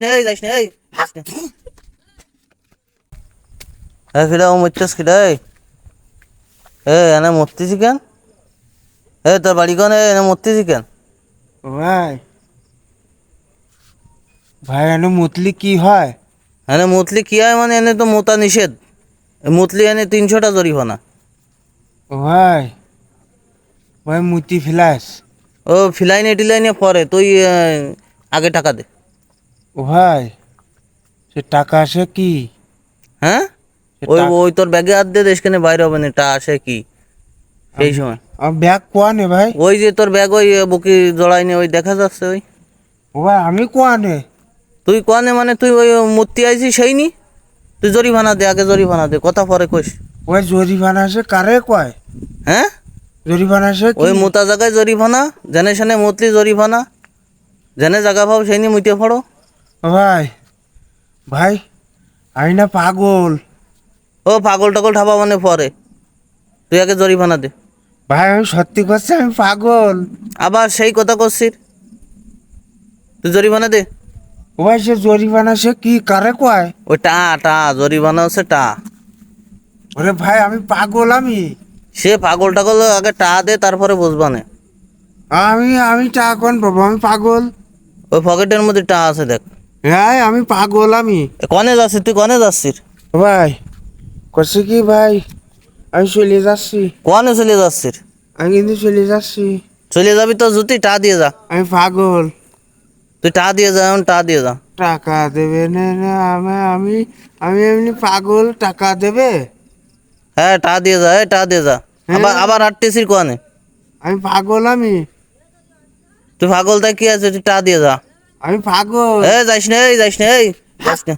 এই যাইস না এই হাস না এ কিডা ও মরতেছ কিডা এনে মরতেছি কেন? তোর বাড়ি কোন? এনে মরতেছি কেন? ভাই ভাই এনে মুতলি কি হয়? এনে মুতলি কি হয় মানে এনে তো মোতা নিষেধ। মুতলি এনে 300টা জরিমানা। ভাই ভাই মুতি ফেলাস। ও ফিলাইনে টিলাইনে পরে তুই আগে টাকা দে। ভাই সে টাকা আসে কি? হ্যাঁ সে ওই টাকা ওই তোর ব্যাগে হাত দে, দেশখানে বাইরে হবে না, টা আসে কি সেই সময়। ব্যাগ কোয়া নে ভাই? ওই যে তোর ব্যাগ ওই বুকি জড়াইনি ওই দেখা যাচ্ছে ওই। ভাই আমি কোয়া নে? তুই কোয়ানে মানে তুই ওই মূর্তি আইছিস সেই নি, তুই জরিমানা দে, আগে জরিমানা দে, কথা পরে কইস। ওই জরিমানা আসে কারে কয়? হ্যাঁ জরিমানা আসে ওই কি? মোতা জায়গায় জরিমানা, জেনে সেনে মুতলি জরিমানা, জেনে জায়গা পাও সেই নি মুইতে পড়ো। ভাই ভাই আমি না পাগল। ও পাগল টাগল ঠাপা মানে পরে, তুই আগে জরিমানা দে। ভাই আমি সত্যি করছি আমি পাগল। আবার সেই কথা করছিস, তুই জরিমানা দে। ভাই সে জরিমানা আসে কি কারে কয়? ওই টা টা জরিমানা হচ্ছে টা। ওরে ভাই আমি পাগল আমি। সে পাগল টাগল আগে টা দে, তারপরে বুঝবা না। আমি টাকা কোন পাবো? আমি পাগল। ওই পকেটের মধ্যে টা আছে দেখ। হ্যাঁ আমি পাগল আমি। কনে যাচ্ছিস তুই, কনে যাচ্ছিস? ভাই করছে কি ভাই, আমি চলে যাচ্ছি। কনে চলে যাচ্ছিস? আমি কিন্তু চলে যাচ্ছি। চলে যাবি তো জুতি টা দিয়ে যা। আমি পাগল। তুই টা দিয়ে যা, এখন টা দিয়ে যা। টাকা দেবে না না আমি আমি আমি এমনি পাগল, টাকা দেবে? হ্যাঁ টা দিয়ে যা, টা দিয়ে যা। আবার হ্যাঁ আবার আটতেছিস কনে? আমি পাগল আমি। তুই পাগল তাই কি আছে, তুই টা দিয়ে যা। আমি পাগল। যাইস না এই যাইস না এই হাস না।